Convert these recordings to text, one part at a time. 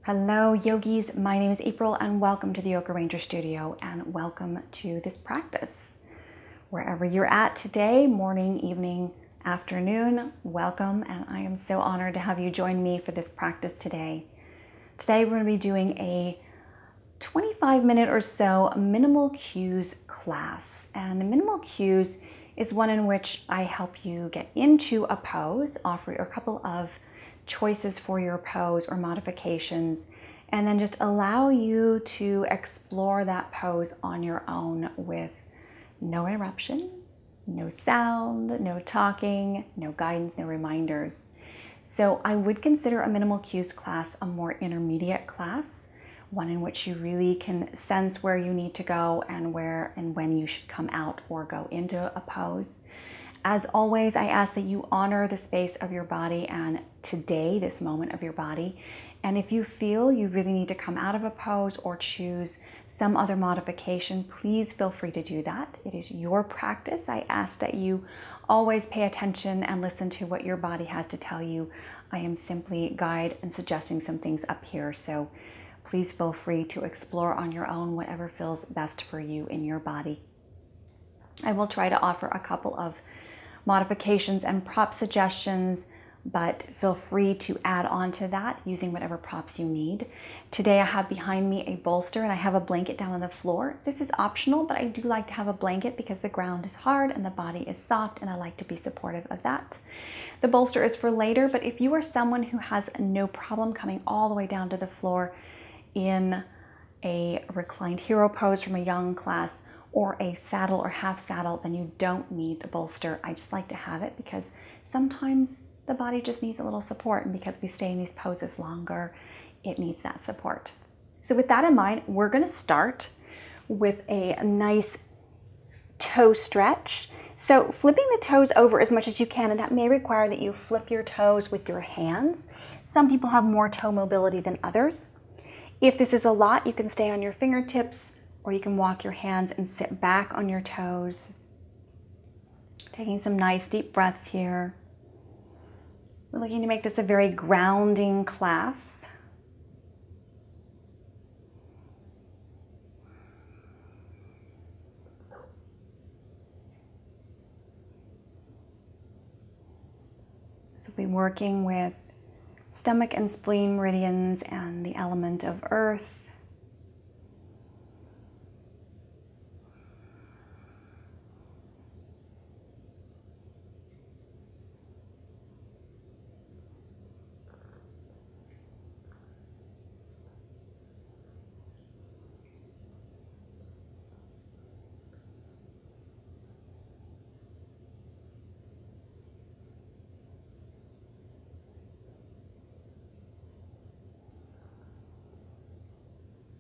Hello yogis, my name is April and welcome to the Yoga Ranger Studio and welcome to this practice. Wherever you're at today, morning, evening, afternoon, welcome, and I am so honored to have you join me for this practice today. Today we're going to be doing a 25-minute or so minimal cues class, and minimal cues is one in which I help you get into a pose, offer you a couple of choices for your pose or modifications, and then just allow you to explore that pose on your own with no interruption, no sound, no talking, no guidance, no reminders. So I would consider a minimal cues class a more intermediate class, one in which you really can sense where you need to go and where and when you should come out or go into a pose. As always, I ask that you honor the space of your body and today, this moment of your body. And if you feel you really need to come out of a pose or choose some other modification, please feel free to do that. It is your practice. I ask that you always pay attention and listen to what your body has to tell you. I am simply guide and suggesting some things up here. So please feel free to explore on your own whatever feels best for you in your body. I will try to offer a couple of modifications and prop suggestions, but feel free to add on to that using whatever props you need. Today I have behind me a bolster and I have a blanket down on the floor. This is optional, but I do like to have a blanket because the ground is hard and the body is soft, and I like to be supportive of that. The bolster is for later, but if you are someone who has no problem coming all the way down to the floor in a reclined hero pose from a young class, or a saddle or half saddle, then you don't need the bolster. I just like to have it because sometimes the body just needs a little support, and because we stay in these poses longer, it needs that support. So with that in mind, we're going to start with a nice toe stretch. So flipping the toes over as much as you can, and that may require that you flip your toes with your hands. Some people have more toe mobility than others. If this is a lot, you can stay on your fingertips, or you can walk your hands and sit back on your toes. Taking some nice deep breaths here. We're looking to make this a very grounding class. So we'll be working with stomach and spleen meridians and the element of earth.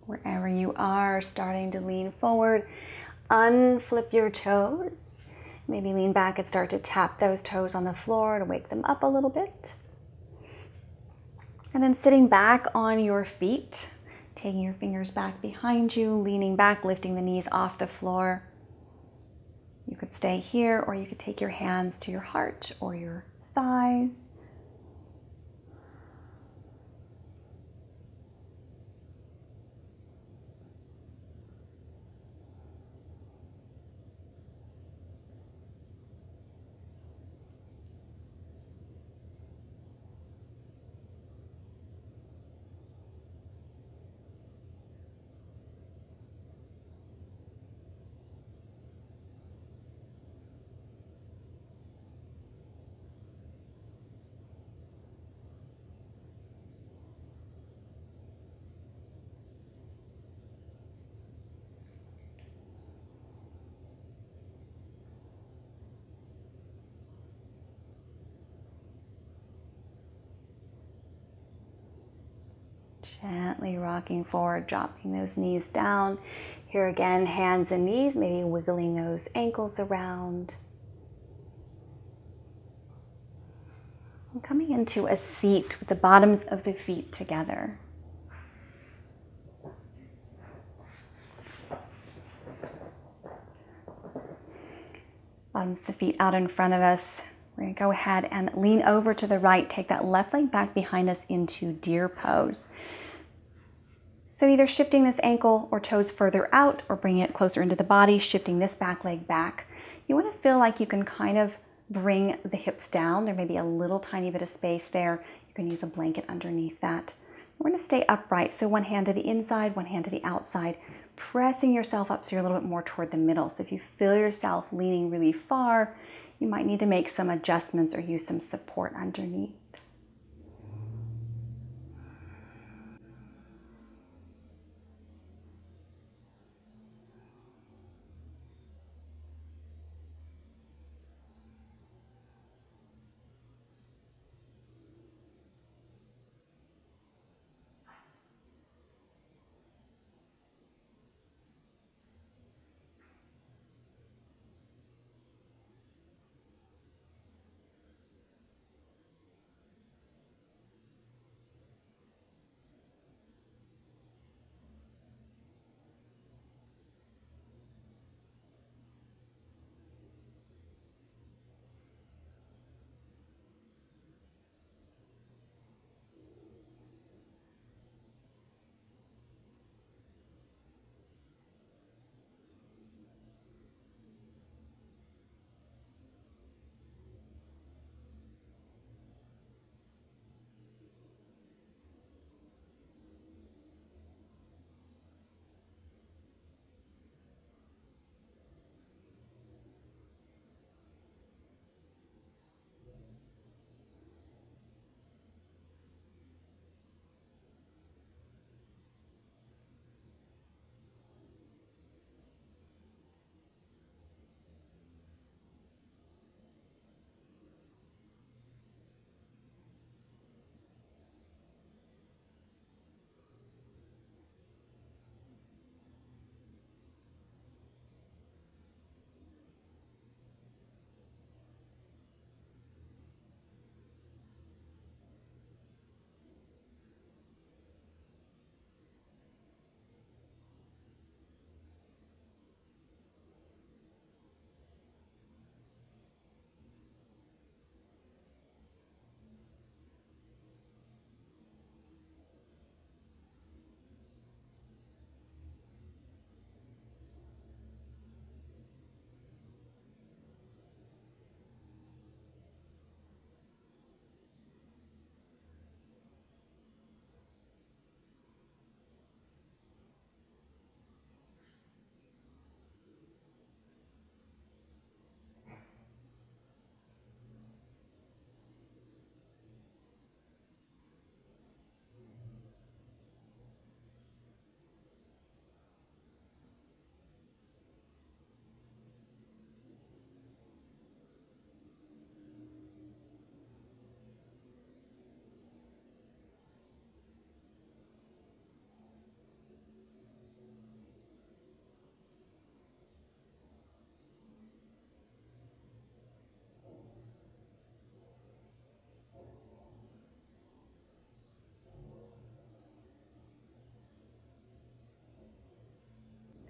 Wherever you are, starting to lean forward, unflip your toes. Maybe lean back and start to tap those toes on the floor to wake them up a little bit. And then sitting back on your feet, taking your fingers back behind you, leaning back, lifting the knees off the floor. You could stay here, or you could take your hands to your heart or your thighs. Gently rocking forward, dropping those knees down. Here again, hands and knees, maybe wiggling those ankles around. And coming into a seat with the bottoms of the feet together. Bottoms of the feet out in front of us. We're going to go ahead and lean over to the right. Take that left leg back behind us into deer pose. So either shifting this ankle or toes further out or bringing it closer into the body, shifting this back leg back. You want to feel like you can kind of bring the hips down. There may be a little tiny bit of space there. You can use a blanket underneath that. We're going to stay upright. So one hand to the inside, one hand to the outside, pressing yourself up so you're a little bit more toward the middle. So if you feel yourself leaning really far, you might need to make some adjustments or use some support underneath.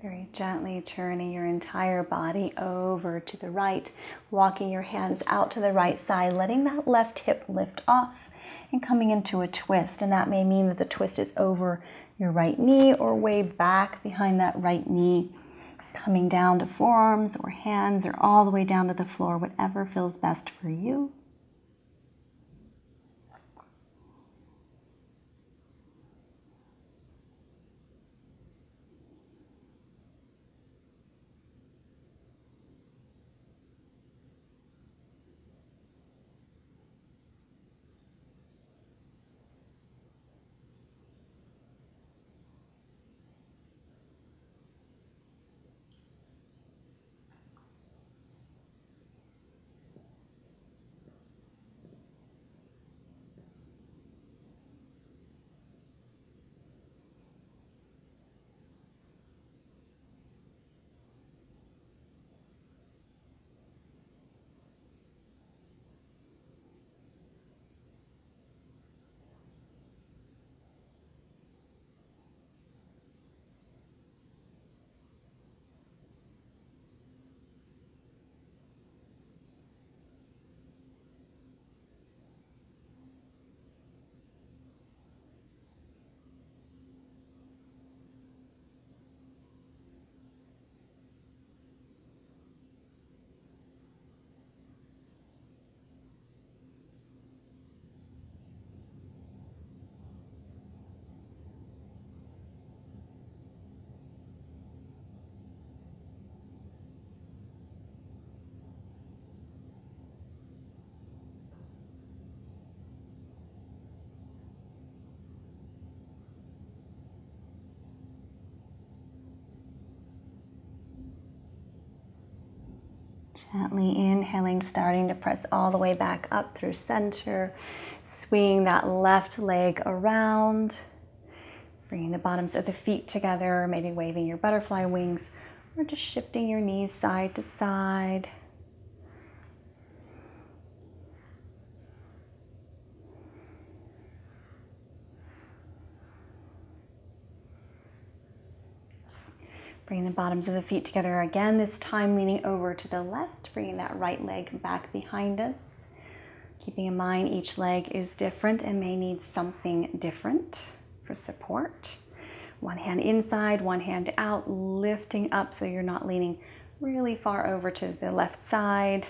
Very gently turning your entire body over to the right, walking your hands out to the right side, letting that left hip lift off and coming into a twist. And that may mean that the twist is over your right knee or way back behind that right knee, coming down to forearms or hands or all the way down to the floor, whatever feels best for you. Gently inhaling, starting to press all the way back up through center, swinging that left leg around, bringing the bottoms of the feet together, maybe waving your butterfly wings, or just shifting your knees side to side. Bring the bottoms of the feet together again, this time leaning over to the left, bringing that right leg back behind us. Keeping in mind each leg is different and may need something different for support. One hand inside, one hand out, lifting up so you're not leaning really far over to the left side.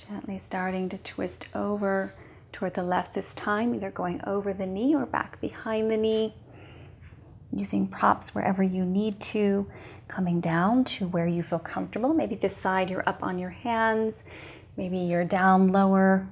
Gently starting to twist over toward the left this time, either going over the knee or back behind the knee. Using props wherever you need to, coming down to where you feel comfortable. Maybe this side you're up on your hands, maybe you're down lower.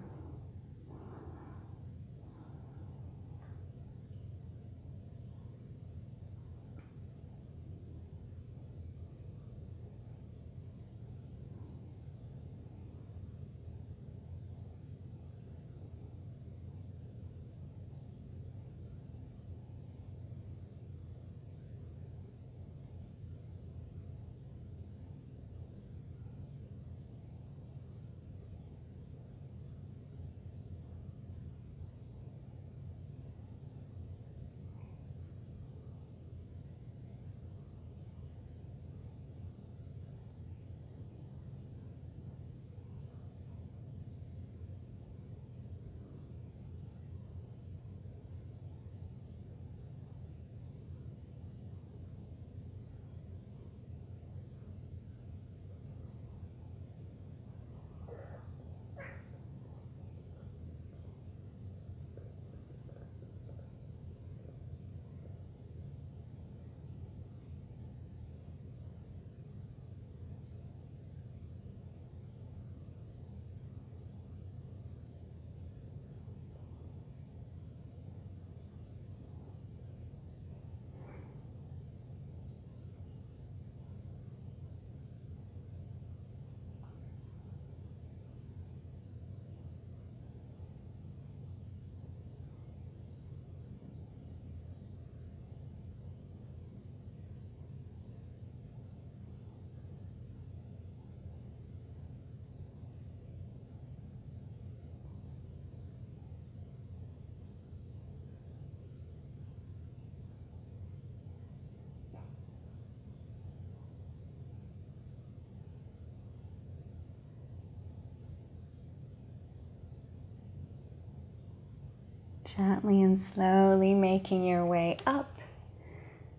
Gently and slowly making your way up,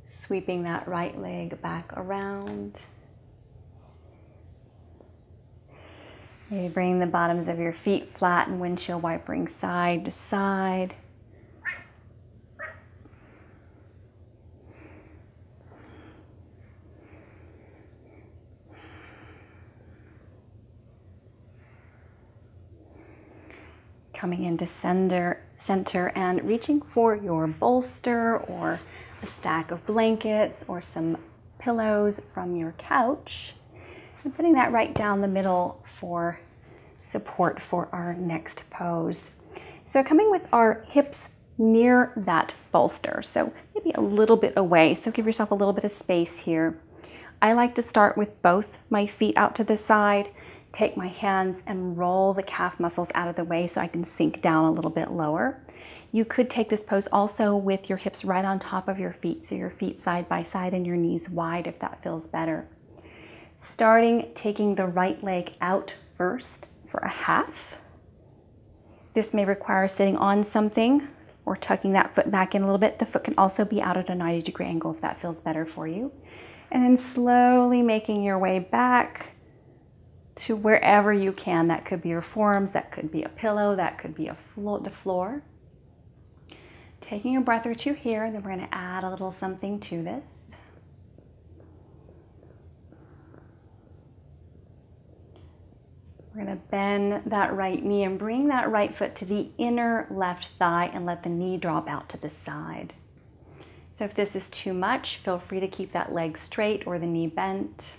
sweeping that right leg back around. Maybe bring the bottoms of your feet flat and windshield wipering side to side. Coming into center and reaching for your bolster or a stack of blankets or some pillows from your couch and putting that right down the middle for support for our next pose. So coming with our hips near that bolster, so maybe a little bit away, so give yourself a little bit of space here. I like to start with both my feet out to the side, take my hands and roll the calf muscles out of the way so I can sink down a little bit lower. You could take this pose also with your hips right on top of your feet, so your feet side by side and your knees wide if that feels better. Starting taking the right leg out first for a half. This may require sitting on something or tucking that foot back in a little bit. The foot can also be out at a 90-degree angle if that feels better for you. And then slowly making your way back to wherever you can. That could be your forearms, that could be a pillow, that could be the floor. Taking a breath or two here, and then we're going to add a little something to this. We're going to bend that right knee and bring that right foot to the inner left thigh and let the knee drop out to the side. So if this is too much, feel free to keep that leg straight or the knee bent.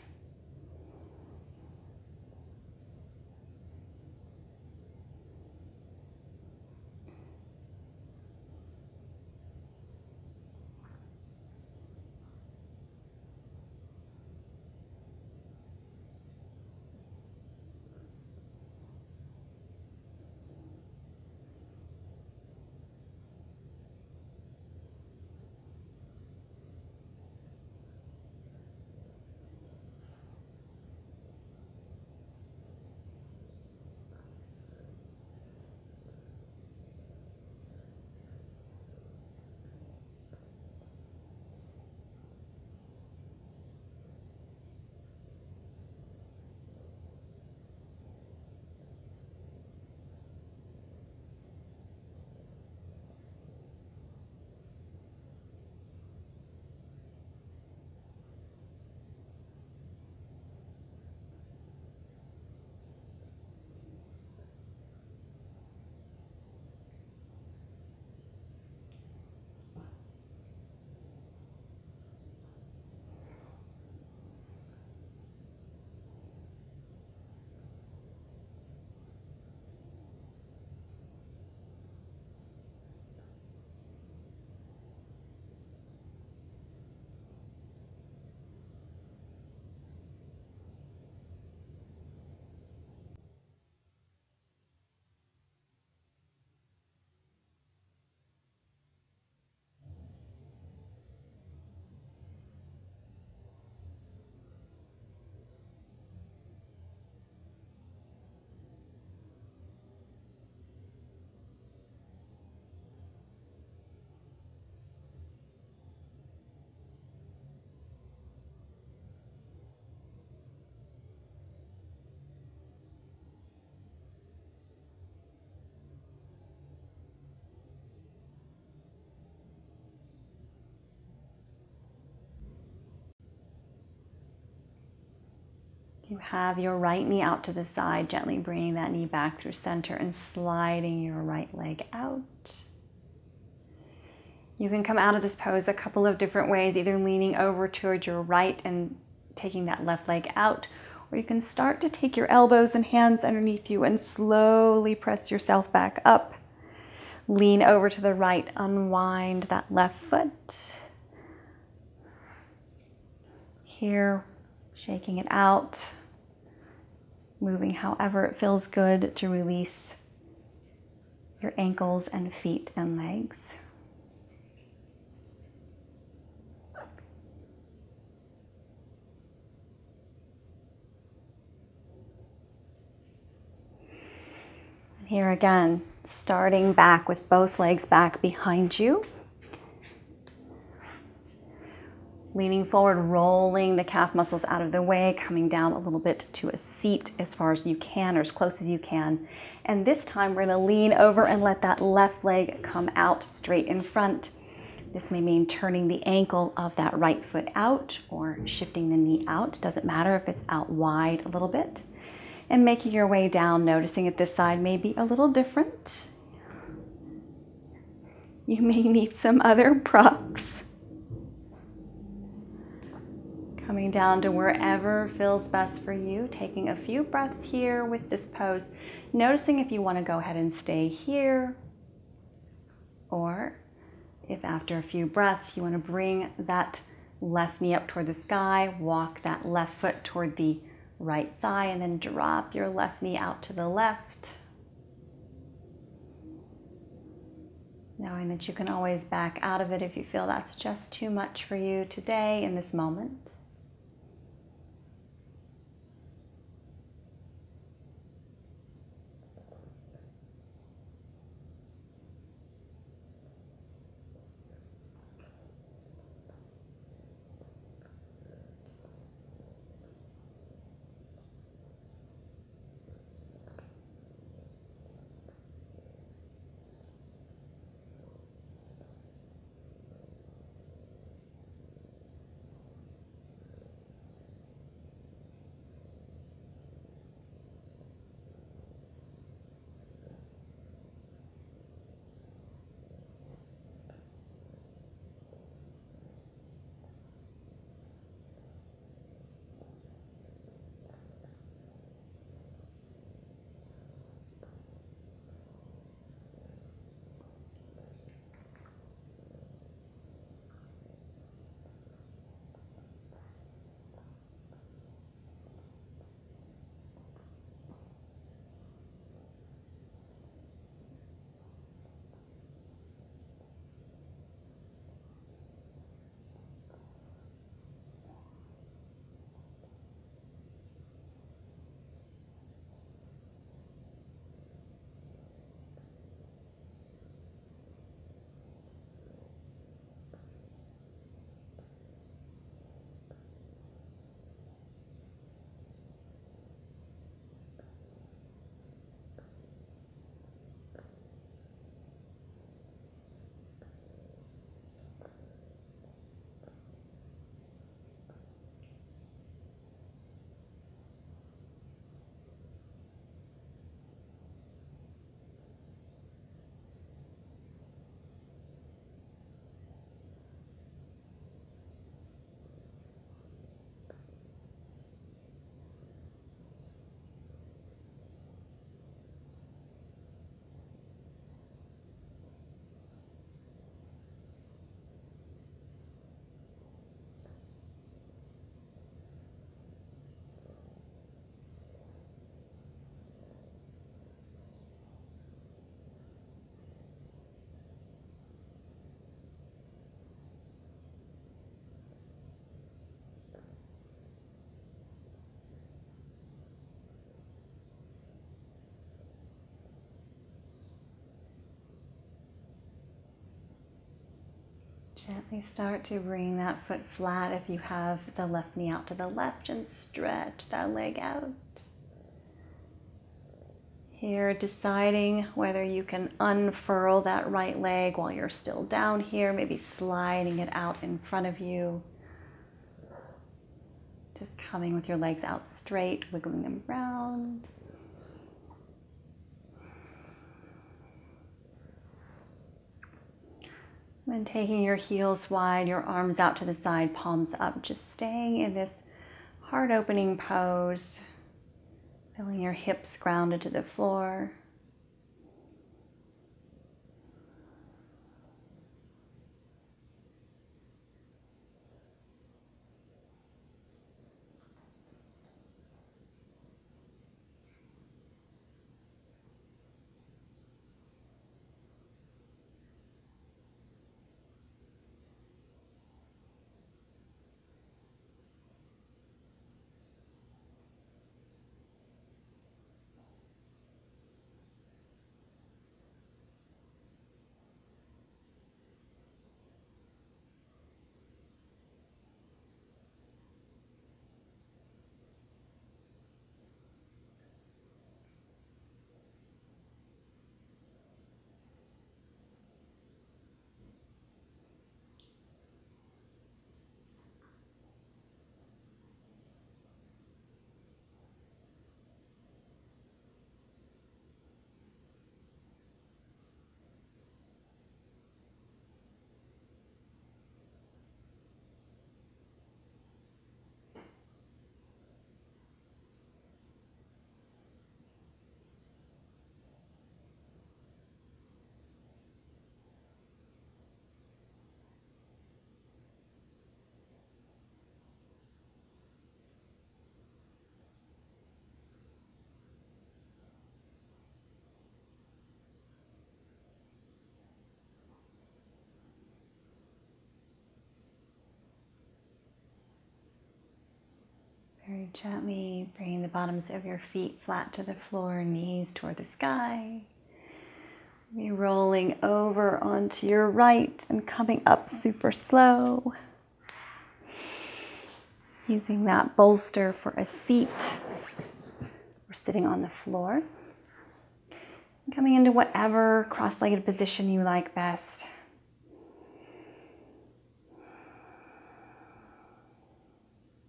You have your right knee out to the side, gently bringing that knee back through center and sliding your right leg out. You can come out of this pose a couple of different ways, either leaning over towards your right and taking that left leg out, or you can start to take your elbows and hands underneath you and slowly press yourself back up. Lean over to the right, unwind that left foot. Here, shaking it out, moving however it feels good to release your ankles and feet and legs. And here again, Starting back with both legs back behind you. Leaning forward, rolling the calf muscles out of the way, coming down a little bit to a seat as far as you can or as close as you can. And this time we're going to lean over and let that left leg come out straight in front. This may mean turning the ankle of that right foot out or shifting the knee out. It doesn't matter if it's out wide a little bit. And making your way down, noticing if this side may be a little different. You may need some other props. Coming down to wherever feels best for you, taking a few breaths here with this pose, noticing if you want to go ahead and stay here, or if after a few breaths you want to bring that left knee up toward the sky, walk that left foot toward the right thigh, and then drop your left knee out to the left. Knowing that you can always back out of it if you feel that's just too much for you today in this moment. Gently start to bring that foot flat if you have the left knee out to the left and stretch that leg out. Here, deciding whether you can unfurl that right leg while you're still down here, maybe sliding it out in front of you. Just coming with your legs out straight, wiggling them around. Then taking your heels wide, your arms out to the side, palms up, just staying in this heart opening pose, feeling your hips grounded to the floor. Very gently bringing the bottoms of your feet flat to the floor, knees toward the sky. Be rolling over onto your right and coming up super slow. Using that bolster for a seat or sitting on the floor. And coming into whatever cross-legged position you like best.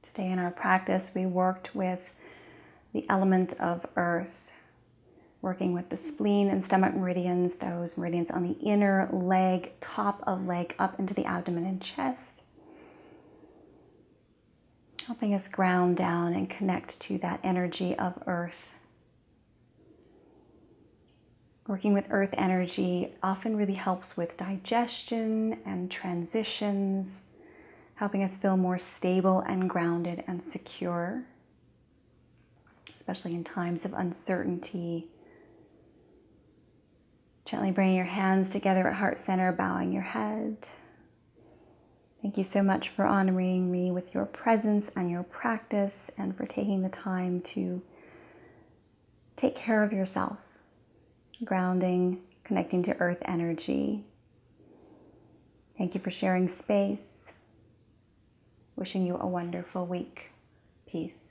Today in our practice, we worked with the element of earth, working with the spleen and stomach meridians, those meridians on the inner leg, top of leg, up into the abdomen and chest. Helping us ground down and connect to that energy of earth. Working with earth energy often really helps with digestion and transitions, helping us feel more stable and grounded and secure, especially in times of uncertainty. Gently bringing your hands together at heart center, bowing your head. Thank you so much for honoring me with your presence and your practice and for taking the time to take care of yourself, grounding, connecting to earth energy. Thank you for sharing space. Wishing you a wonderful week. Peace.